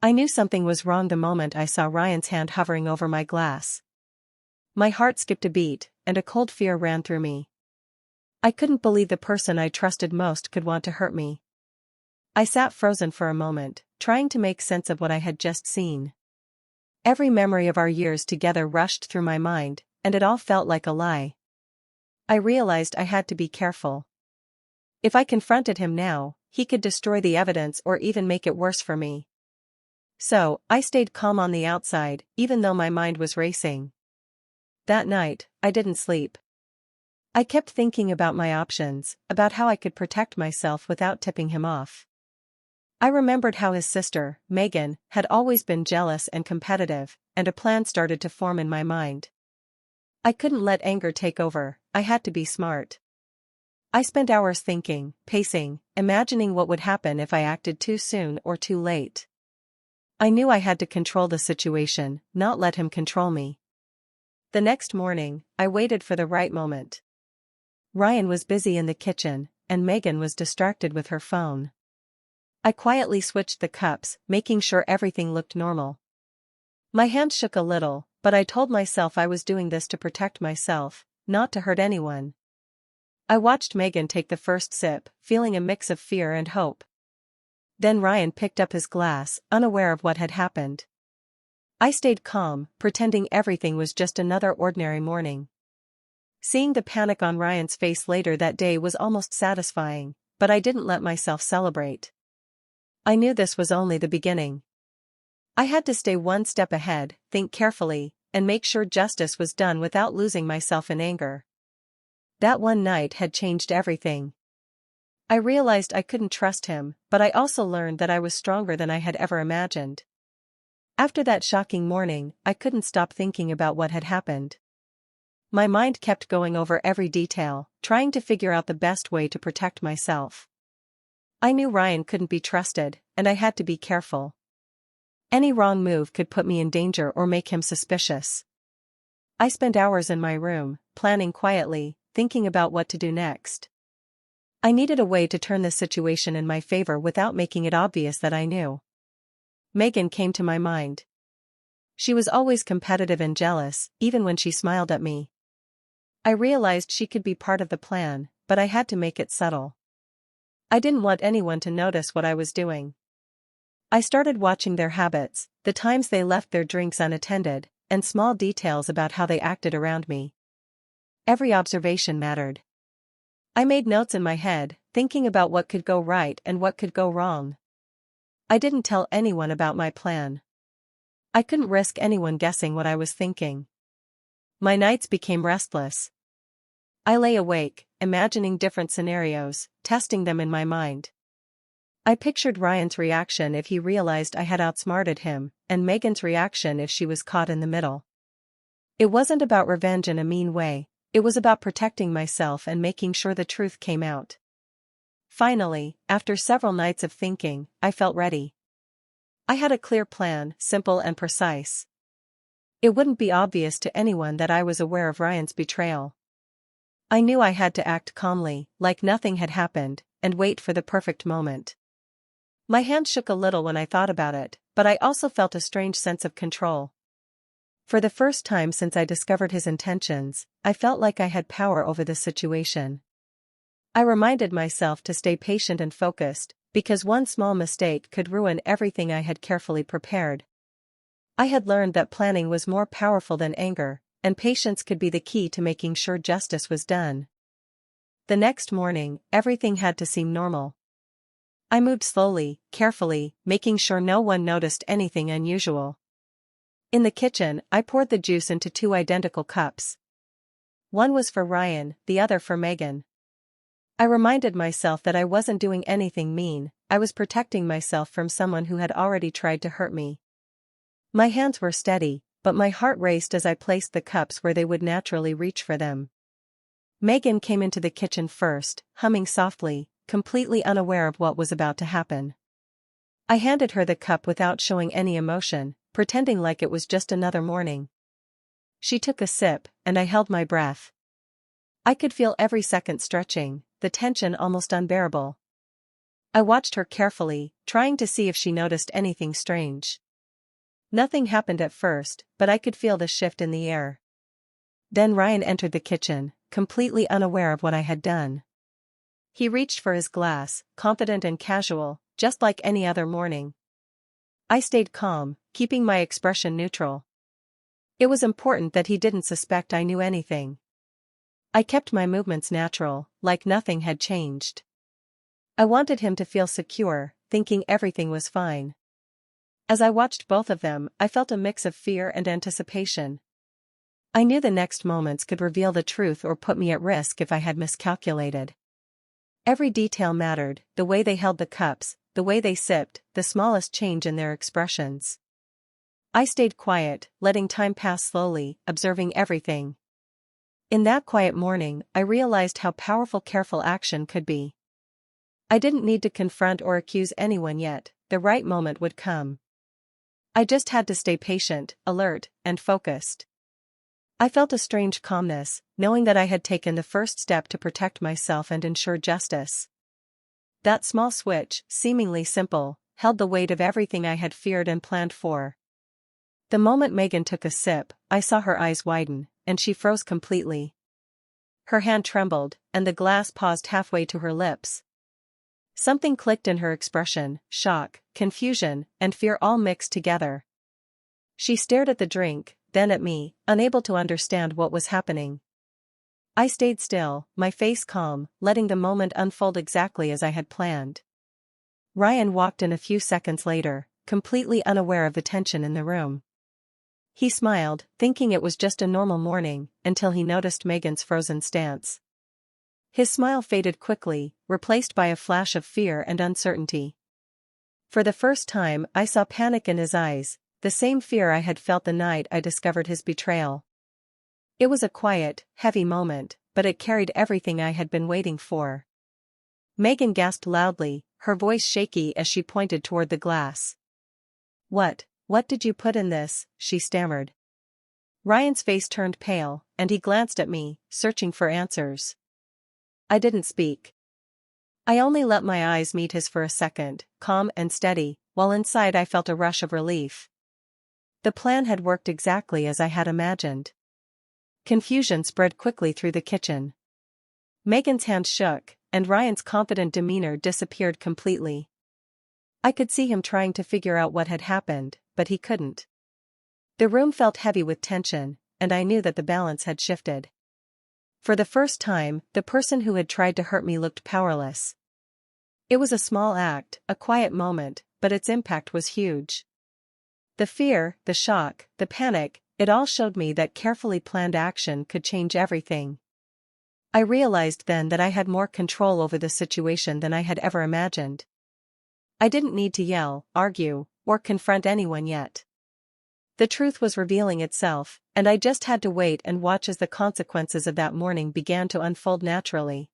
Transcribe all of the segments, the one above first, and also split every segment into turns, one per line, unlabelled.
I knew something was wrong the moment I saw Ryan's hand hovering over my glass. My heart skipped a beat, and a cold fear ran through me. I couldn't believe the person I trusted most could want to hurt me. I sat frozen for a moment, trying to make sense of what I had just seen. Every memory of our years together rushed through my mind, and it all felt like a lie. I realized I had to be careful. If I confronted him now, he could destroy the evidence or even make it worse for me. So, I stayed calm on the outside, even though my mind was racing. That night, I didn't sleep. I kept thinking about my options, about how I could protect myself without tipping him off. I remembered how his sister, Megan, had always been jealous and competitive, and a plan started to form in my mind. I couldn't let anger take over, I had to be smart. I spent hours thinking, pacing, imagining what would happen if I acted too soon or too late. I knew I had to control the situation, not let him control me. The next morning, I waited for the right moment. Ryan was busy in the kitchen, and Megan was distracted with her phone. I quietly switched the cups, making sure everything looked normal. My hand shook a little, but I told myself I was doing this to protect myself, not to hurt anyone. I watched Megan take the first sip, feeling a mix of fear and hope. Then Ryan picked up his glass, unaware of what had happened. I stayed calm, pretending everything was just another ordinary morning. Seeing the panic on Ryan's face later that day was almost satisfying, but I didn't let myself celebrate. I knew this was only the beginning. I had to stay one step ahead, think carefully, and make sure justice was done without losing myself in anger. That one night had changed everything. I realized I couldn't trust him, but I also learned that I was stronger than I had ever imagined. After that shocking morning, I couldn't stop thinking about what had happened. My mind kept going over every detail, trying to figure out the best way to protect myself. I knew Ryan couldn't be trusted, and I had to be careful. Any wrong move could put me in danger or make him suspicious. I spent hours in my room, planning quietly, thinking about what to do next. I needed a way to turn this situation in my favor without making it obvious that I knew. Megan came to my mind. She was always competitive and jealous, even when she smiled at me. I realized she could be part of the plan, but I had to make it subtle. I didn't want anyone to notice what I was doing. I started watching their habits, the times they left their drinks unattended, and small details about how they acted around me. Every observation mattered. I made notes in my head, thinking about what could go right and what could go wrong. I didn't tell anyone about my plan. I couldn't risk anyone guessing what I was thinking. My nights became restless. I lay awake, imagining different scenarios, testing them in my mind. I pictured Ryan's reaction if he realized I had outsmarted him, and Megan's reaction if she was caught in the middle. It wasn't about revenge in a mean way, it was about protecting myself and making sure the truth came out. Finally, after several nights of thinking, I felt ready. I had a clear plan, simple and precise. It wouldn't be obvious to anyone that I was aware of Ryan's betrayal. I knew I had to act calmly, like nothing had happened, and wait for the perfect moment. My hand shook a little when I thought about it, but I also felt a strange sense of control. For the first time since I discovered his intentions, I felt like I had power over the situation. I reminded myself to stay patient and focused, because one small mistake could ruin everything I had carefully prepared. I had learned that planning was more powerful than anger, and patience could be the key to making sure justice was done. The next morning, everything had to seem normal. I moved slowly, carefully, making sure no one noticed anything unusual. In the kitchen, I poured the juice into 2 identical cups. One was for Ryan, the other for Megan. I reminded myself that I wasn't doing anything mean, I was protecting myself from someone who had already tried to hurt me. My hands were steady, but my heart raced as I placed the cups where they would naturally reach for them. Megan came into the kitchen first, humming softly, completely unaware of what was about to happen. I handed her the cup without showing any emotion, pretending like it was just another morning. She took a sip, and I held my breath. I could feel every second stretching, the tension almost unbearable. I watched her carefully, trying to see if she noticed anything strange. Nothing happened at first, but I could feel the shift in the air. Then Ryan entered the kitchen, completely unaware of what I had done. He reached for his glass, confident and casual, just like any other morning. I stayed calm, keeping my expression neutral. It was important that he didn't suspect I knew anything. I kept my movements natural, like nothing had changed. I wanted him to feel secure, thinking everything was fine. As I watched both of them, I felt a mix of fear and anticipation. I knew the next moments could reveal the truth or put me at risk if I had miscalculated. Every detail mattered, the way they held the cups, the way they sipped, the smallest change in their expressions. I stayed quiet, letting time pass slowly, observing everything. In that quiet morning, I realized how powerful careful action could be. I didn't need to confront or accuse anyone yet, the right moment would come. I just had to stay patient, alert, and focused. I felt a strange calmness, knowing that I had taken the first step to protect myself and ensure justice. That small switch, seemingly simple, held the weight of everything I had feared and planned for. The moment Megan took a sip, I saw her eyes widen, and she froze completely. Her hand trembled, and the glass paused halfway to her lips. Something clicked in her expression, shock, confusion, and fear all mixed together. She stared at the drink, then at me, unable to understand what was happening. I stayed still, my face calm, letting the moment unfold exactly as I had planned. Ryan walked in a few seconds later, completely unaware of the tension in the room. He smiled, thinking it was just a normal morning, until he noticed Megan's frozen stance. His smile faded quickly, replaced by a flash of fear and uncertainty. For the first time, I saw panic in his eyes, the same fear I had felt the night I discovered his betrayal. It was a quiet, heavy moment, but it carried everything I had been waiting for. Megan gasped loudly, her voice shaky as she pointed toward the glass. What did you put in this?" she stammered. Ryan's face turned pale, and he glanced at me, searching for answers. I didn't speak. I only let my eyes meet his for a second, calm and steady, while inside I felt a rush of relief. The plan had worked exactly as I had imagined. Confusion spread quickly through the kitchen. Megan's hand shook, and Ryan's confident demeanor disappeared completely. I could see him trying to figure out what had happened, but he couldn't. The room felt heavy with tension, and I knew that the balance had shifted. For the first time, the person who had tried to hurt me looked powerless. It was a small act, a quiet moment, but its impact was huge. The fear, the shock, the panic, it all showed me that carefully planned action could change everything. I realized then that I had more control over the situation than I had ever imagined. I didn't need to yell, argue, or confront anyone yet. The truth was revealing itself, and I just had to wait and watch as the consequences of that morning began to unfold naturally.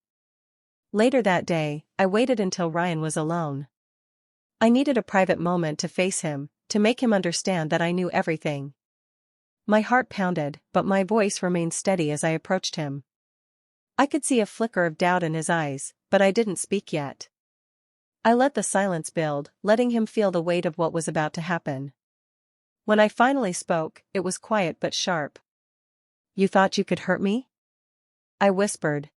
Later that day, I waited until Ryan was alone. I needed a private moment to face him, to make him understand that I knew everything. My heart pounded, but my voice remained steady as I approached him. I could see a flicker of doubt in his eyes, but I didn't speak yet. I let the silence build, letting him feel the weight of what was about to happen. When I finally spoke, it was quiet but sharp. "You thought you could hurt me?" I whispered.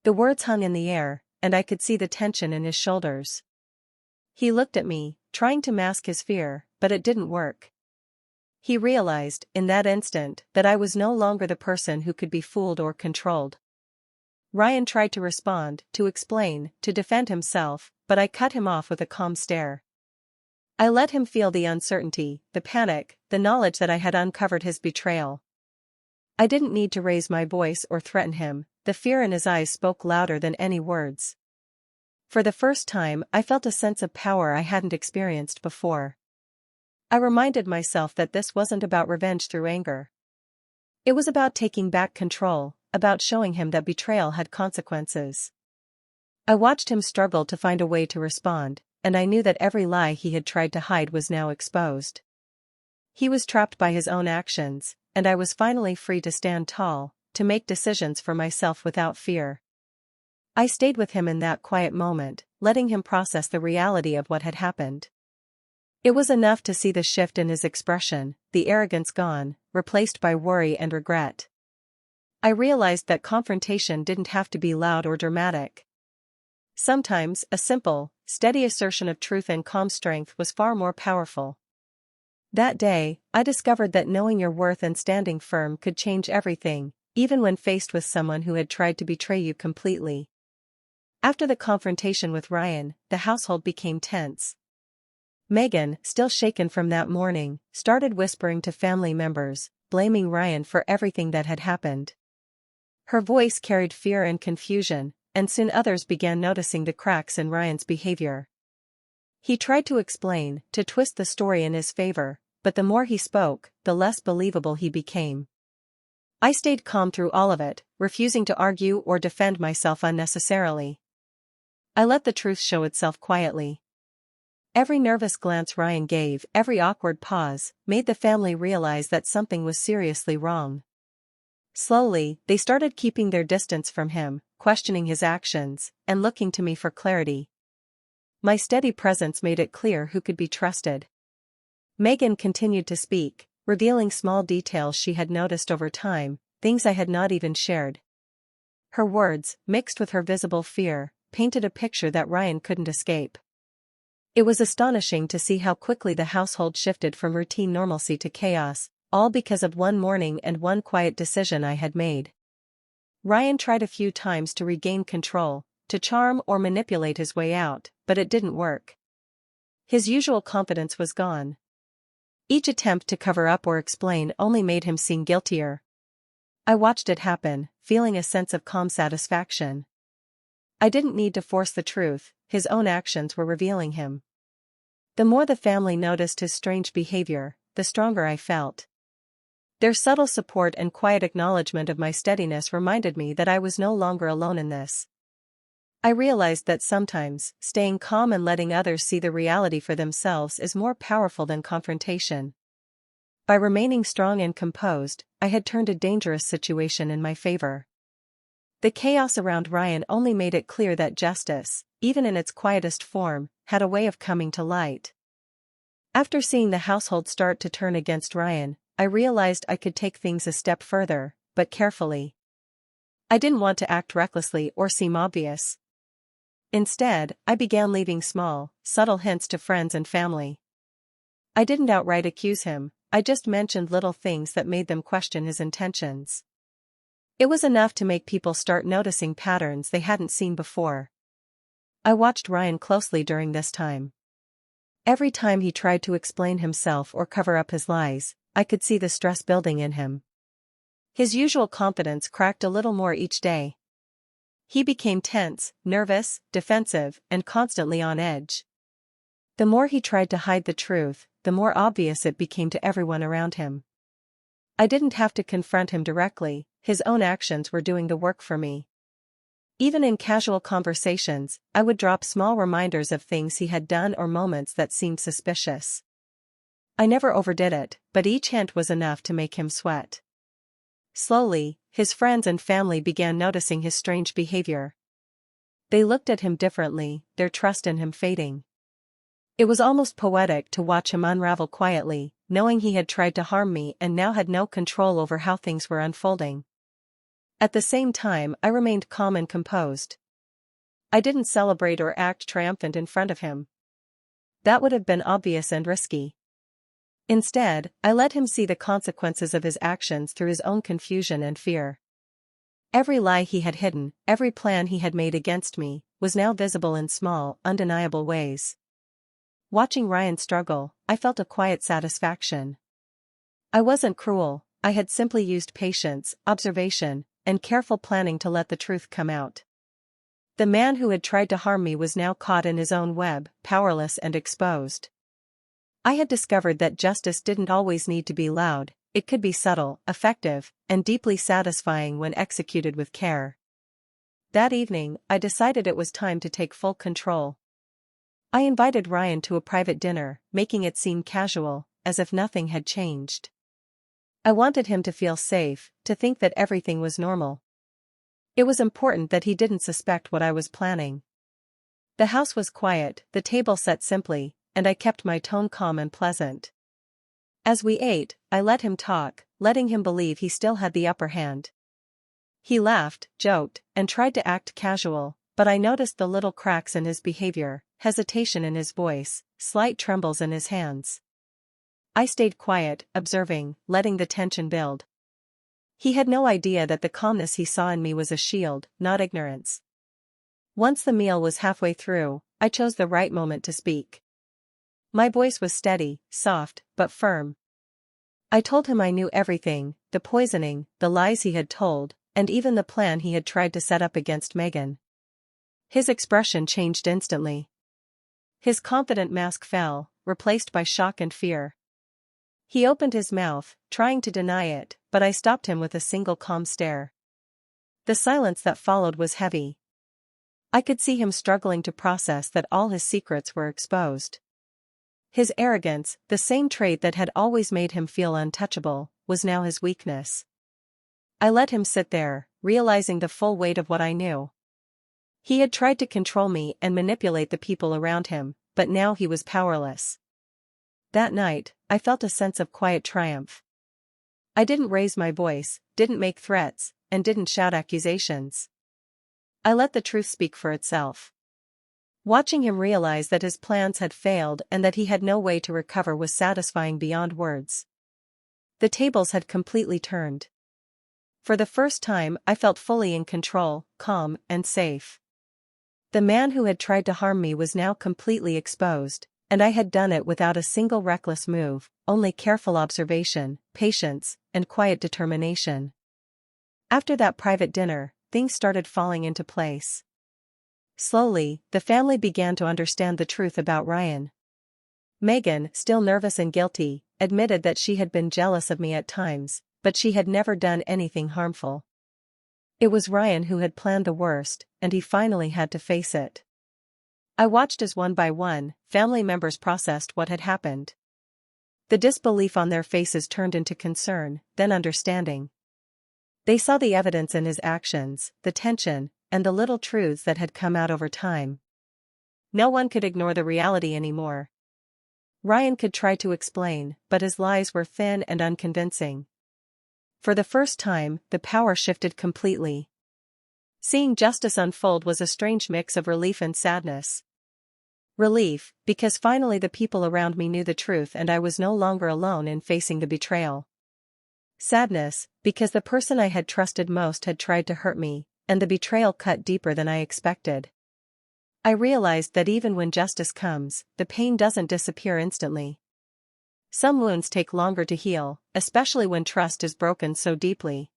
The words hung in the air, and I could see the tension in his shoulders. He looked at me, trying to mask his fear, but it didn't work. He realized, in that instant, that I was no longer the person who could be fooled or controlled. Ryan tried to respond, to explain, to defend himself, but I cut him off with a calm stare. I let him feel the uncertainty, the panic, the knowledge that I had uncovered his betrayal. I didn't need to raise my voice or threaten him, the fear in his eyes spoke louder than any words. For the first time, I felt a sense of power I hadn't experienced before. I reminded myself that this wasn't about revenge through anger. It was about taking back control, about showing him that betrayal had consequences. I watched him struggle to find a way to respond, and I knew that every lie he had tried to hide was now exposed. He was trapped by his own actions, and I was finally free to stand tall, to make decisions for myself without fear. I stayed with him in that quiet moment, letting him process the reality of what had happened. It was enough to see the shift in his expression, the arrogance gone, replaced by worry and regret. I realized that confrontation didn't have to be loud or dramatic. Sometimes, a simple, steady assertion of truth and calm strength was far more powerful. That day, I discovered that knowing your worth and standing firm could change everything, even when faced with someone who had tried to betray you completely. After the confrontation with Ryan, the household became tense. Megan, still shaken from that morning, started whispering to family members, blaming Ryan for everything that had happened. Her voice carried fear and confusion, and soon others began noticing the cracks in Ryan's behavior. He tried to explain, to twist the story in his favor, but the more he spoke, the less believable he became. I stayed calm through all of it, refusing to argue or defend myself unnecessarily. I let the truth show itself quietly. Every nervous glance Ryan gave, every awkward pause, made the family realize that something was seriously wrong. Slowly, they started keeping their distance from him, questioning his actions, and looking to me for clarity. My steady presence made it clear who could be trusted. Megan continued to speak, revealing small details she had noticed over time, things I had not even shared. Her words, mixed with her visible fear, painted a picture that Ryan couldn't escape. It was astonishing to see how quickly the household shifted from routine normalcy to chaos, all because of one morning and one quiet decision I had made. Ryan tried a few times to regain control, to charm or manipulate his way out, but it didn't work. His usual confidence was gone. Each attempt to cover up or explain only made him seem guiltier. I watched it happen, feeling a sense of calm satisfaction. I didn't need to force the truth, his own actions were revealing him. The more the family noticed his strange behavior, the stronger I felt. Their subtle support and quiet acknowledgement of my steadiness reminded me that I was no longer alone in this. I realized that sometimes, staying calm and letting others see the reality for themselves is more powerful than confrontation. By remaining strong and composed, I had turned a dangerous situation in my favor. The chaos around Ryan only made it clear that justice, even in its quietest form, had a way of coming to light. After seeing the household start to turn against Ryan, I realized I could take things a step further, but carefully. I didn't want to act recklessly or seem obvious. Instead, I began leaving small, subtle hints to friends and family. I didn't outright accuse him, I just mentioned little things that made them question his intentions. It was enough to make people start noticing patterns they hadn't seen before. I watched Ryan closely during this time. Every time he tried to explain himself or cover up his lies, I could see the stress building in him. His usual confidence cracked a little more each day. He became tense, nervous, defensive, and constantly on edge. The more he tried to hide the truth, the more obvious it became to everyone around him. I didn't have to confront him directly, his own actions were doing the work for me. Even in casual conversations, I would drop small reminders of things he had done or moments that seemed suspicious. I never overdid it, but each hint was enough to make him sweat. Slowly, his friends and family began noticing his strange behavior. They looked at him differently, their trust in him fading. It was almost poetic to watch him unravel quietly, knowing he had tried to harm me and now had no control over how things were unfolding. At the same time, I remained calm and composed. I didn't celebrate or act triumphant in front of him. That would have been obvious and risky. Instead, I let him see the consequences of his actions through his own confusion and fear. Every lie he had hidden, every plan he had made against me, was now visible in small, undeniable ways. Watching Ryan struggle, I felt a quiet satisfaction. I wasn't cruel, I had simply used patience, observation, and careful planning to let the truth come out. The man who had tried to harm me was now caught in his own web, powerless and exposed. I had discovered that justice didn't always need to be loud, it could be subtle, effective, and deeply satisfying when executed with care. That evening, I decided it was time to take full control. I invited Ryan to a private dinner, making it seem casual, as if nothing had changed. I wanted him to feel safe, to think that everything was normal. It was important that he didn't suspect what I was planning. The house was quiet, the table set simply, and I kept my tone calm and pleasant. As we ate, I let him talk, letting him believe he still had the upper hand. He laughed, joked, and tried to act casual, but I noticed the little cracks in his behavior, hesitation in his voice, slight trembles in his hands. I stayed quiet, observing, letting the tension build. He had no idea that the calmness he saw in me was a shield, not ignorance. Once the meal was halfway through, I chose the right moment to speak. My voice was steady, soft, but firm. I told him I knew everything, the poisoning, the lies he had told, and even the plan he had tried to set up against Megan. His expression changed instantly. His confident mask fell, replaced by shock and fear. He opened his mouth, trying to deny it, but I stopped him with a single calm stare. The silence that followed was heavy. I could see him struggling to process that all his secrets were exposed. His arrogance, the same trait that had always made him feel untouchable, was now his weakness. I let him sit there, realizing the full weight of what I knew. He had tried to control me and manipulate the people around him, but now he was powerless. That night, I felt a sense of quiet triumph. I didn't raise my voice, didn't make threats, and didn't shout accusations. I let the truth speak for itself. Watching him realize that his plans had failed and that he had no way to recover was satisfying beyond words. The tables had completely turned. For the first time, I felt fully in control, calm, and safe. The man who had tried to harm me was now completely exposed, and I had done it without a single reckless move, only careful observation, patience, and quiet determination. After that private dinner, things started falling into place. Slowly, the family began to understand the truth about Ryan. Megan, still nervous and guilty, admitted that she had been jealous of me at times, but she had never done anything harmful. It was Ryan who had planned the worst, and he finally had to face it. I watched as one by one, family members processed what had happened. The disbelief on their faces turned into concern, then understanding. They saw the evidence in his actions, the tension, and the little truths that had come out over time. No one could ignore the reality anymore. Ryan could try to explain, but his lies were thin and unconvincing. For the first time, the power shifted completely. Seeing justice unfold was a strange mix of relief and sadness. Relief, because finally the people around me knew the truth and I was no longer alone in facing the betrayal. Sadness, because the person I had trusted most had tried to hurt me, and the betrayal cut deeper than I expected. I realized that even when justice comes, the pain doesn't disappear instantly. Some wounds take longer to heal, especially when trust is broken so deeply.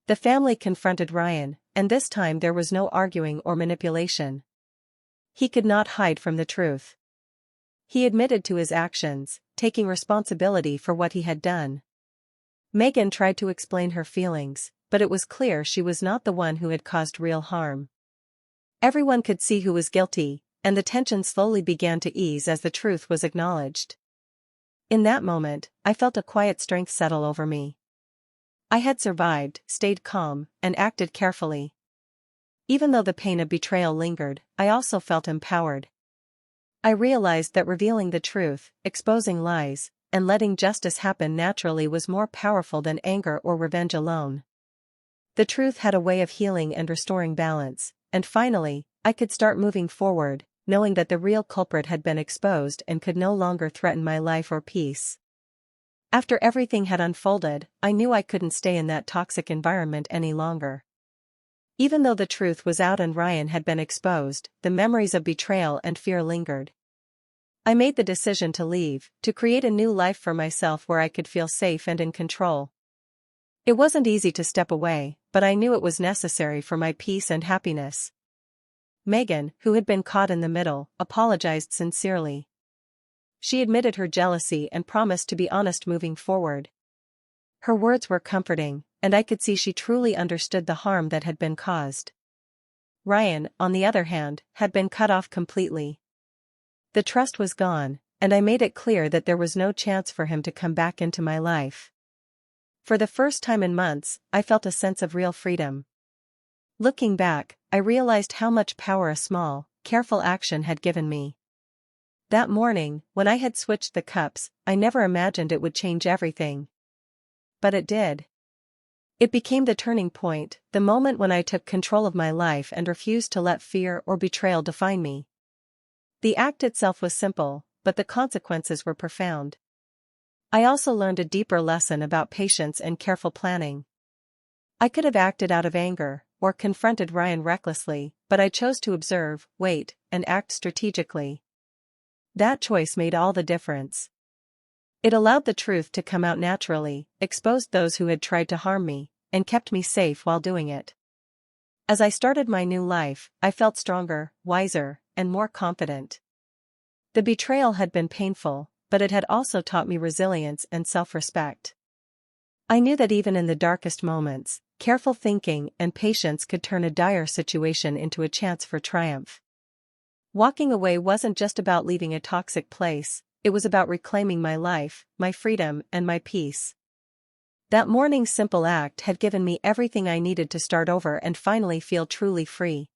The family confronted Ryan, and this time there was no arguing or manipulation. He could not hide from the truth. He admitted to his actions, taking responsibility for what he had done. Megan tried to explain her feelings, but it was clear she was not the one who had caused real harm. Everyone could see who was guilty, and the tension slowly began to ease as the truth was acknowledged. In that moment, I felt a quiet strength settle over me. I had survived, stayed calm, and acted carefully. Even though the pain of betrayal lingered, I also felt empowered. I realized that revealing the truth, exposing lies, and letting justice happen naturally was more powerful than anger or revenge alone. The truth had a way of healing and restoring balance, and finally, I could start moving forward, knowing that the real culprit had been exposed and could no longer threaten my life or peace. After everything had unfolded, I knew I couldn't stay in that toxic environment any longer. Even though the truth was out and Ryan had been exposed, the memories of betrayal and fear lingered. I made the decision to leave, to create a new life for myself where I could feel safe and in control. It wasn't easy to step away, but I knew it was necessary for my peace and happiness. Megan, who had been caught in the middle, apologized sincerely. She admitted her jealousy and promised to be honest moving forward. Her words were comforting, and I could see she truly understood the harm that had been caused. Ryan, on the other hand, had been cut off completely. The trust was gone, and I made it clear that there was no chance for him to come back into my life. For the first time in months, I felt a sense of real freedom. Looking back, I realized how much power a small, careful action had given me. That morning, when I had switched the cups, I never imagined it would change everything. But it did. It became the turning point, the moment when I took control of my life and refused to let fear or betrayal define me. The act itself was simple, but the consequences were profound. I also learned a deeper lesson about patience and careful planning. I could have acted out of anger, or confronted Ryan recklessly, but I chose to observe, wait, and act strategically. That choice made all the difference. It allowed the truth to come out naturally, exposed those who had tried to harm me, and kept me safe while doing it. As I started my new life, I felt stronger, wiser, and more confident. The betrayal had been painful, but it had also taught me resilience and self-respect. I knew that even in the darkest moments, careful thinking and patience could turn a dire situation into a chance for triumph. Walking away wasn't just about leaving a toxic place, it was about reclaiming my life, my freedom, and my peace. That morning's simple act had given me everything I needed to start over and finally feel truly free.